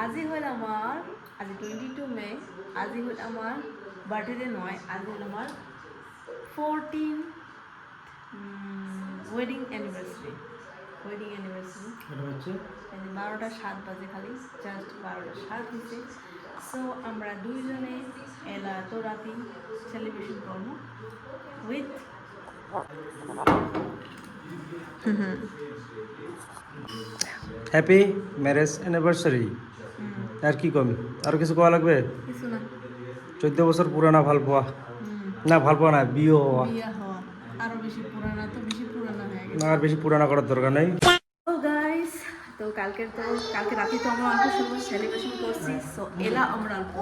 আজি হল আমার আজি 22 মে আজি হল আমার বার্থডে নয় আজি হল আমার 14 ওয়েডিং অ্যানিভার্সারি এটা হচ্ছে 12টা 7 বাজে খালি জাস্ট 12টা 7 হয়েছে সো আমরা দুইজনে এলা তো রাতি সেলিব্রেশন করবো উইথ হ্যাপি ম্যারেজ অ্যানিভার্সারি। আর কি কম আর কিছু কোয়া লাগবে? কিছু না 14 বছর পুরানা ভাল পাওয়া না ভাল পাওয়া না বিয়ে হওয়া বিয়া হওয়া আরো বেশি পুরানা তো বেশি পুরানা হয়ে গেছে না আর বেশি পুরানা করার দরকার নেই। তো গাইস তো কালকে রাতে তো আমরা অল্প সময় সেলিব্রেশন করছি সো এলা আমরা অল্প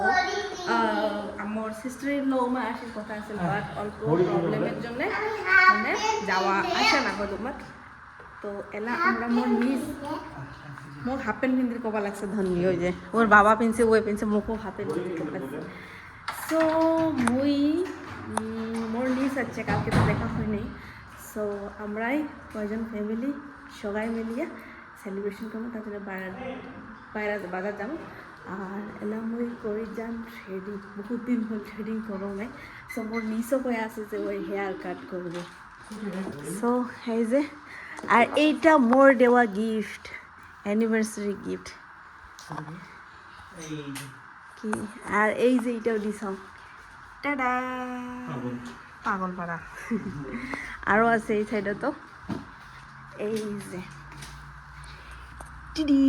আমার সিস্টারের লৌমা আসার কথা আছে বাট অল্প প্রবলেমের জন্য মানে যাওয়া আসে না কত তোমার তো এলা আমরা মোর হাফ প্যান্ট পিন্ধির কবা লাগছে ধনী ওই যে ওর বাবা পিনছে ওই পিনছে মোকও হাফ প্যান্ট পিন্ধির কবা লাগছে সো মোর নিজ আছে কালকে তো দেখা হয়নি সো আমরাই কয়জন ফ্যামিলি সবাই মিলিয়ে সেলিব্রেশন করবো তারপরে বাইরে বাজার যাবো আর এলা মই করে যাম থ্রেডিং বহুত দিন হল থ্রেডিং করো নাই সো মোর নিচও কয়ে আছে যে ওই হেয়ার কাট করবে সো এই যে আর এইটা মোর দেওয়া গিফট অ্যানিভার্সারি গিফট কি আর এই যে এইটাও দিছাম টাডা পাগলপাড়া আরও আছে এই সাইডে তো এই যে টিডি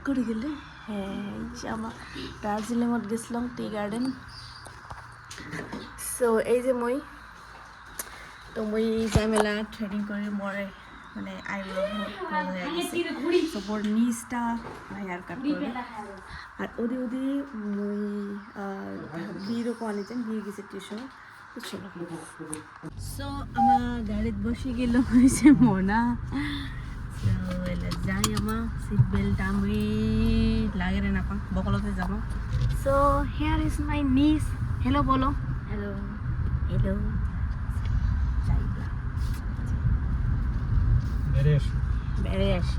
করে গেলে হ্যাঁ এই যে আমার দার্জিলিংত গেছিলাম টি গার্ডেন সো এই যে মই যাই মেলা থ্রেডিং করে মরে মানে আইব্রো হয়ে গেছে সো মোর নিচটা হেয়ার কাট করে আর ওদি মই বিয়েরও কোয়ালিটি বিয়ে গেছে টিউশন চলো সো আমার গাড়িত বসে গেল হয়েছে মোনা যাই আমার সিট বেল্ট আমি লাগে রে নাপাম বকলতে যাব সো হেয়ার ইজ মাই নিস হেলো বলো হেলো হেলো বেড়ে আসি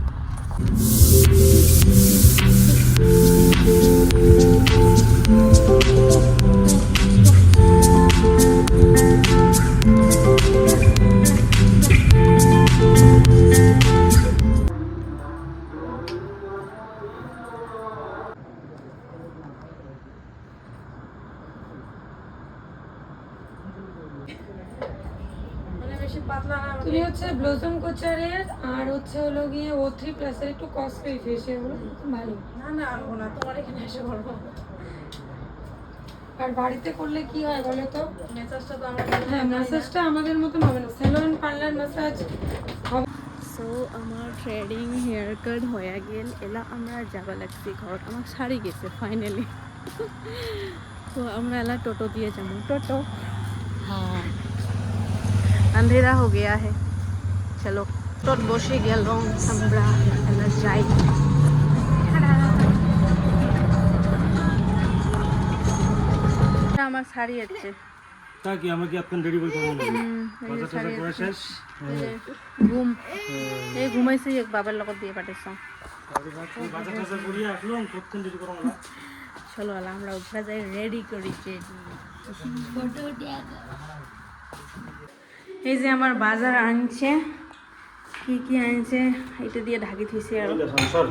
তুমি হচ্ছে ব্লসম কোচারের আর হচ্ছে হলো গিয়ে O3 প্লাস এর একটু কস্টলি ফেশিয়াল গুলো ভালো না আনবো না তোমার এখানে এসে করবো আর বাড়িতে করলে কি হয় বলো তো মেসাজটা তো আমরা হ্যাঁ ম্যাসাজটা আমাদের মতন হবে না সেলুন পার্লার ম্যাসাজ সো আমার থ্রেডিং হেয়ার কাট হয়ে গেল এলা আমরা যাবা লাগছি ঘর আমার শাড়ি গেছে ফাইনালি তো আমরা এলা টোটো দিয়ে যাবো টোটো हाँ अंधेरा हो गया है चलो तो बसे गल আমরা এলা যাই আমার শাড়ি আছে তা কি আমরা কি আপনার রেডি করতে পারবো বাজার টাজার করা শেষ ঘুম এই ঘুমাইছি এক বাবার লগত দিয়ে পাঠাইছো বাজার টাজার করিয়া আসলাম কতক্ষণ রেডি করবো না চলো আলা আমরা উঠা যাই রেডি করি ফটো এই যে আমার বাজার আনছে কি আনছে এটা দিয়ে ঢাকি থইছে আর সর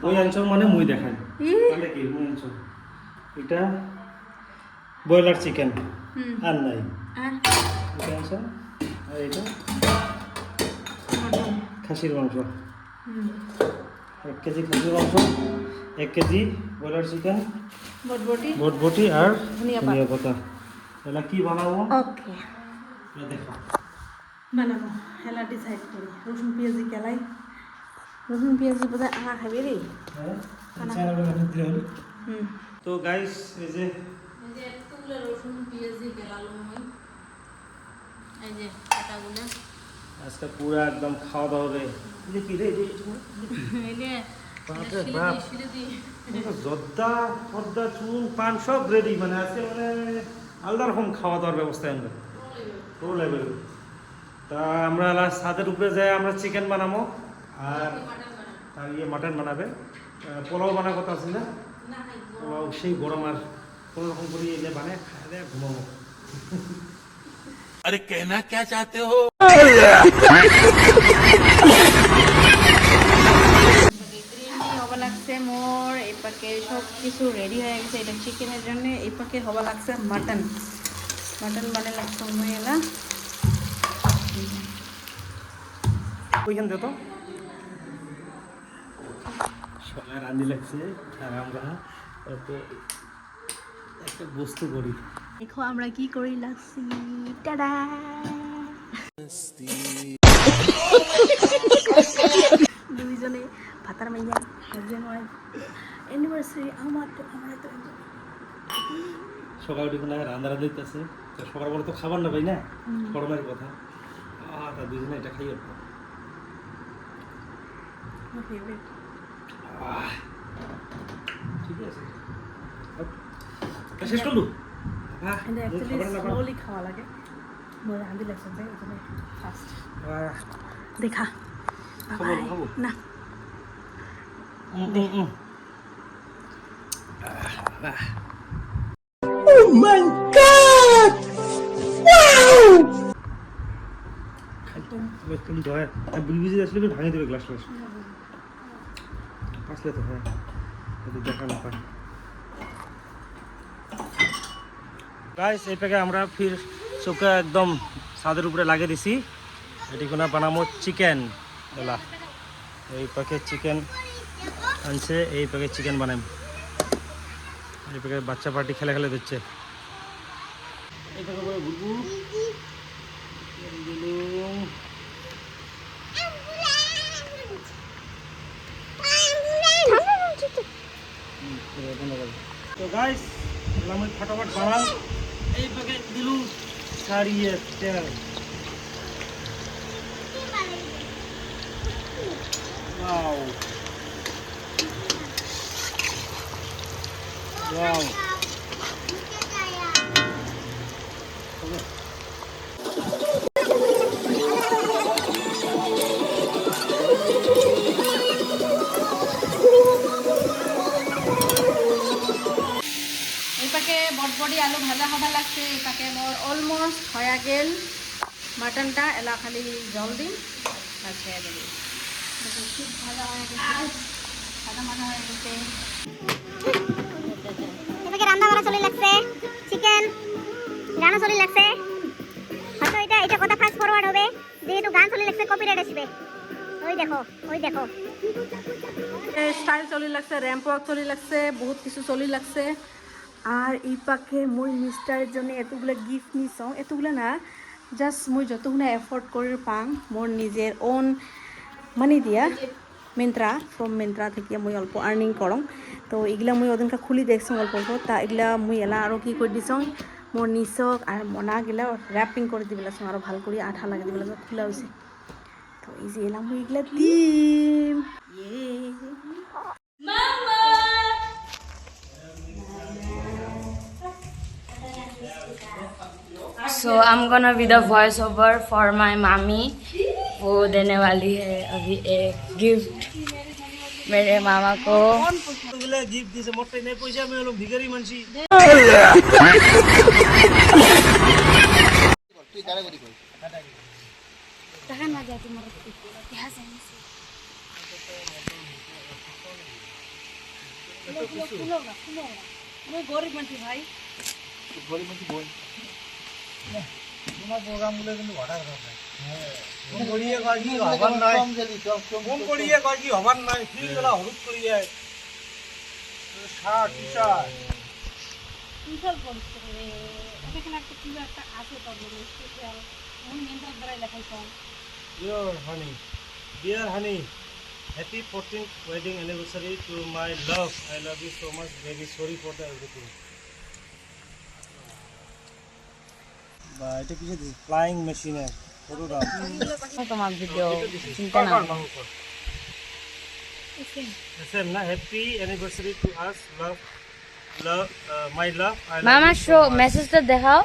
ওই আনছো মানে মুই দেখাই তাহলে কি মুই আনছো এটা ব্রয়লার চিকেন আর নাই এটা আনছো আর এটা খাসির মাংস 1 কেজি খাসির মাংস 1 কেজি ব্রয়লার চিকেন বটবটি আর ধনিয়া পাতা এলা কি বানাবো ওকে দেখো বানাবো হেলা ডিসাইড করি রসুন পেঁয়াজি কেলাই রসুন পেঁয়াজি বোধহয় আনা খাবে রে তো গাইস এই যে এতগুলো রসুন পেঁয়াজি কেলালো মই এই যে কাটাগুলো আজকে পুরো একদম খাওয়া দাওয়া হবে এই কি রে এই যে বাপরে বাপ জর্দা পদ্মা চুন পান সব রেডি মানে আজকে মানে আলাদা রকম খাওয়া দাওয়ার ব্যবস্থা আমরা প্রো লেভেল তা আমরা লাস্ট ছাদের উপরে যাই আমরা চিকেন বানাবো আর আর মাটন বানাবে, পোলাও বানার কথা আছে না, পোলাও সেই গরম আর কোনো রকম করে এলে বানায় খাওয়া দেয় ঘুমাবো। अरे कहना क्या चाहते हो? হবা লাগছে মোর এই পাকে সব কিছু রেডি হয়ে গেছে। এটা চিকেনের জন্য এই পাকে হবা লাগছে মাটন বানে লাগছে মই এলা ওইখান দে তো সবাই রান্দি লাগছে আর আমরা অল্প একটা বস্তু করি। দেখো আমরা কি করি লাগছি, টাডা দুইজনে ভাতার মাইয়া একজন অ্যানিভার্সারি আমার তো আমরা তো সকাল উঠে না রান্না দিতেছে, তো সকাল বলে তো খাবার না পাই না, গরমের কথা, আর তার দুজনে এটা খাই অল্প। ফেভারিট। ঠিক আছে শেষ করলু। কিন্তু অ্যাকচুয়ালি স্লোলি খাওয়া লাগে, মই রাঁধি লাগছে যে এই জন্য ফাস্ট দেখা খাবো না ভাঙে দেবে গ্লাস গ্লাস আসলে তো হ্যাঁ দেখা না পাই। গাইস এই প্যাকে আমরা ফির চৌকা একদম ছাদের উপরে লাগিয়ে দিছি। এটি কোনো বানাবো চিকেন এলা, এই প্যাকে চিকেন আনছে, এই প্যাকে চিকেন বানাই, এই প্যাকে বাচ্চা পার্টি খেলে খেলে দিচ্ছে। এই প্যাকে বলে ঘুরবো তো গাইস আমি ফটাফট বানাই। এই প্যাকে দিলু ছাড়িয়ে তেল, ওয়াও ওয়াও এই পাকে বটবডি আলু ভাজা হবা লাগছে। এই পাকে মোর অলমোস্ট হয়ে গেল মাটনটা, এলা খালি জল দিম আর ছেড়ে দেবো। খুব ভাজা হয়ে গেছে, সাদা মাথা হয়ে গেছে। এটাকে রান্না করা চলে লাগছে, চিকেন গানও চলে লাগছে। হয়তো এটা কথা ফাস্ট ফরওয়ার্ড হবে, যেহেতু গান চলে লাগছে কপিরাইট আসবে। ওই দেখো স্টাইল চলি লাগছে, র্যাম্প ওয়াক চলি লাগছে, বহুত কিছু চলি লাগছে। আর এই পাকে মই মিস্টারের জন্য এতগুলো গিফট নিছং, এতগুলো না জাস্ট মই যতগুলো এফোর্ড করে পাং মোর নিজের ওন মানি দিয়া ফ্রম মিন্ত্রা থেকে মই অল্প আর্নিং করং। তো এগুলা মই ওদিনকা খুলি দেখছং অল্প অল্প, তা এগুলা মই এলা আরও কি করে দিছং মোর নিচক আর মনাগিলা র্যাপিং করে দিবেলাছং, আরও ভাল করে আঠা লাগে দিবেলাছং, খোলা হয়েছে। তো এই যে এলাম মই এগুলা দিম। So I'm gonna be the voice over for my mami. वो देने वाली है अभी एक गिफ्ट मेरे मामा को। गिफ्ट दिছে মোটে নাই পয়সা, আমি হলো ভিখারি মানছি। তখন না যায় তোমার ইতিহাস মই গরিব মানুষ ভাই, গরিব মানুষ বই তোমার প্রোগ্রামগুলো কিন্তু ঘটার কথা। কোন করিয়ে কয় কি হবার নাই, কোন করিয়ে কয় কি হবার নাই, ফিলগুলা হলুদ করি যায় শার্ট টি-শার্ট ইনসাল করছে রে। এখানে একটা কি একটা আছে তো বড় স্পেশাল, মই মেন্টাল দ্বারাই লেখাইছং। Dear honey, happy 14th wedding anniversary to my love. I love you so much, baby. Sorry for the everything. বা এটা কি যে ফ্লাইং মেশিনের ফটো দাও তোমার ভিডিও চিন্তা না সেম না। হ্যাপি অ্যানিভার্সারি টু আস, লাভ মাই লাভ। মামা শো মেসেজটা দেখাও,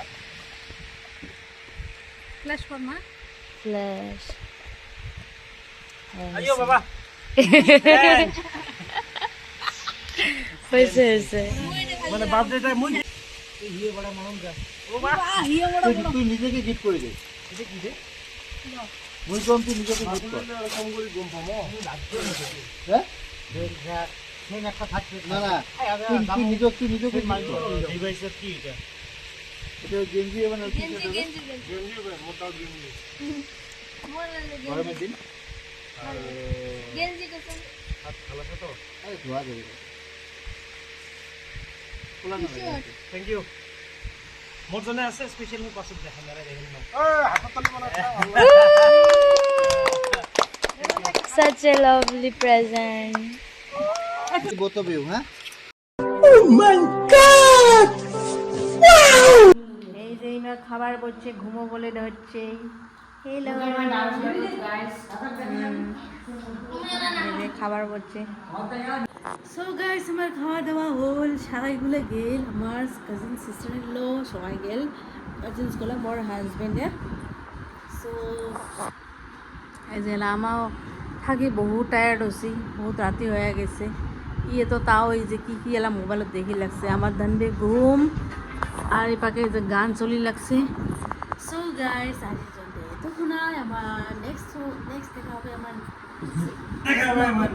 ফ্ল্যাশ ফরমা ফ্ল্যাশ আইও বাবা হয়েছে হয়েছে মানে বার্থডেটা মুই ইয়ে বড় মনম যা ও বাহ তুই নিজেকে গিফট করে দে এটা কি রে মুই কম তুই নিজেকে গিফট কর কম করে গম পামো হ্যাঁ দেখ একটা থাকবে না না তুই নিজেকে গিফট কর ডিভাইসের কি এটা এটা গেঞ্জি মানে গেঞ্জি মোটা গেঞ্জি গরমের দিন গেঞ্জি কোথায় হাত খালাস তো আরে ধোয়া যাবে থ্যাংক ইউ মোর জন্য আছে স্পেশাল মু পাছত দেখা মেরা দেখেন না হাত তালি বানা such a lovely present বোতবে হ্যাঁ এই যে ইনার খাবার বলছে ঘুমো বলে হচ্ছে হ্যালো খাবার বলছে সো গাইস আমার খাওয়া দাওয়া হল সবাইগুলো গেল আমার কাজিন সিস্টার ইন ল সবাই গেল কাজিনসগুলো মোর হাজবেন্ডে সো এই যে আমাও থাকি বহুত টায়ার্ড হচ্ছি বহুত রাতি হয়ে গেছে ইয়ে তো তাও এই যে কি এলাম মোবাইলত দেখি লাগছে আমার ধানবে ঘুম আর এই পাকে যে গান চলি লাগছে সো গাইস আজের জন্য এত শোনায় আমার নেক্সট দেখা হবে আমার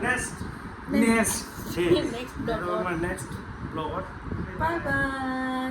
next blog blog bye bye